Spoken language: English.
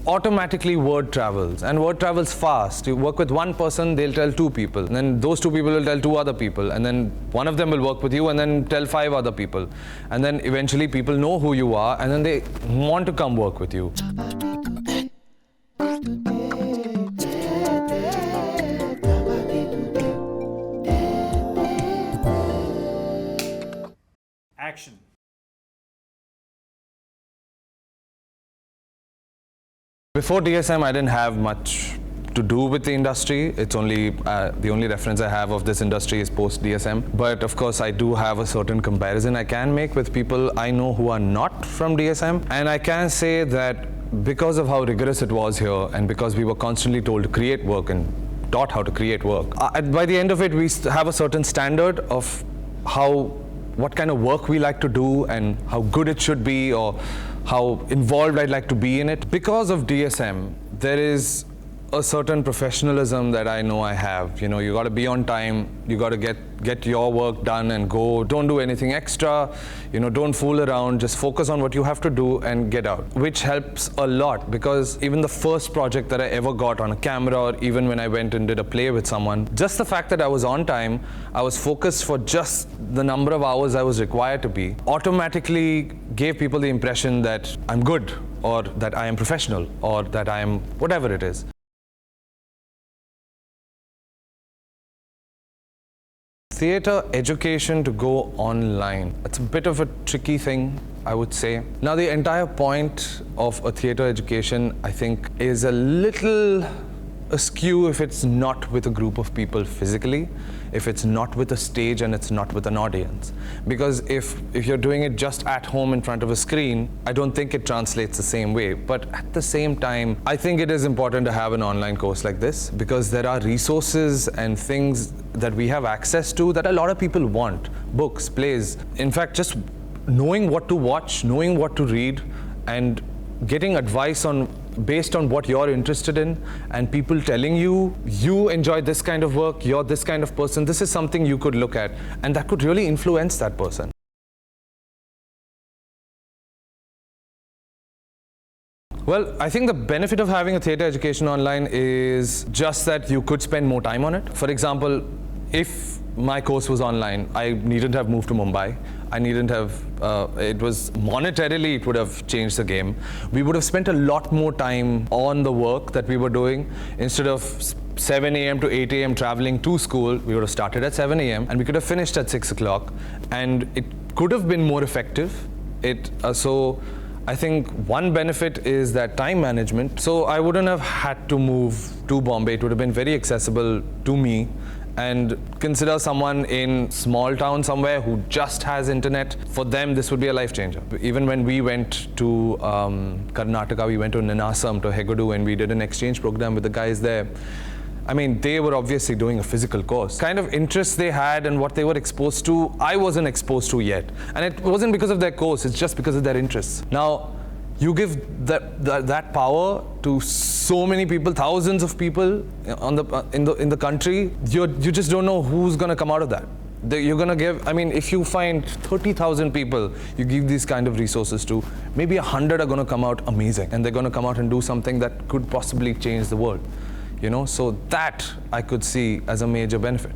automatically word travels, and word travels fast. You work with one person, they'll tell two people, and then those two people will tell two other people, and then one of them will work with you and then tell five other people, and then eventually people know who you are and then they want to come work with you. Action. Before DSM, I didn't have much to do with the industry. It's only the only reference I have of this industry is post DSM. But of course, I do have a certain comparison I can make with people I know who are not from DSM. And I can say that because of how rigorous it was here, and because we were constantly told to create work and taught how to create work, by the end of it, we have a certain standard of what kind of work we like to do and how good it should be, or how involved I'd like to be in it. Because of DSM, there is a certain professionalism that I know I have. You know, you got to be on time, you got to get your work done and go. Don't do anything extra, you know, don't fool around, just focus on what you have to do and get out, which helps a lot. Because even the first project that I ever got on a camera, or even when I went and did a play with someone, just the fact that I was on time, I was focused for just the number of hours I was required to be, automatically gave people the impression that I'm good, or that I am professional, or that I am whatever it is. Theatre education to go online. It's a bit of a tricky thing, I would say. Now, the entire point of a theatre education, I think, is a little askew if it's not with a group of people physically, if it's not with a stage and it's not with an audience. Because if you're doing it just at home in front of a screen, I don't think it translates the same way. But at the same time, I think it is important to have an online course like this, because there are resources and things that we have access to that a lot of people want. Books, plays. In fact, just knowing what to watch, knowing what to read, and getting advice based on what you're interested in, and people telling you, you enjoy this kind of work, you're this kind of person, this is something you could look at, and that could really influence that person. Well, I think the benefit of having a theatre education online is just that you could spend more time on it. For example, if my course was online, I needn't have moved to Mumbai. I needn't have, it was monetarily, it would have changed the game. We would have spent a lot more time on the work that we were doing. Instead of 7 a.m. to 8 a.m. traveling to school, we would have started at 7 a.m. and we could have finished at 6 o'clock. And it could have been more effective. So I think one benefit is that time management. So I wouldn't have had to move to Bombay. It would have been very accessible to me. And consider someone in small town somewhere who just has internet. For them, this would be a life changer. Even when we went to Karnataka, we went to Ninasam, to Hegodu, and we did an exchange program with the guys there. I mean, they were obviously doing a physical course. Kind of interests they had and what they were exposed to, I wasn't exposed to yet. And it wasn't because of their course, it's just because of their interests. Now, you give that power to so many people, thousands of people in the country. You just don't know who's going to come out of that. You're going to give, I mean, if you find 30,000 people you give these kind of resources to, maybe 100 are going to come out amazing, and they're going to come out and do something that could possibly change the world. You know, so that I could see as a major benefit.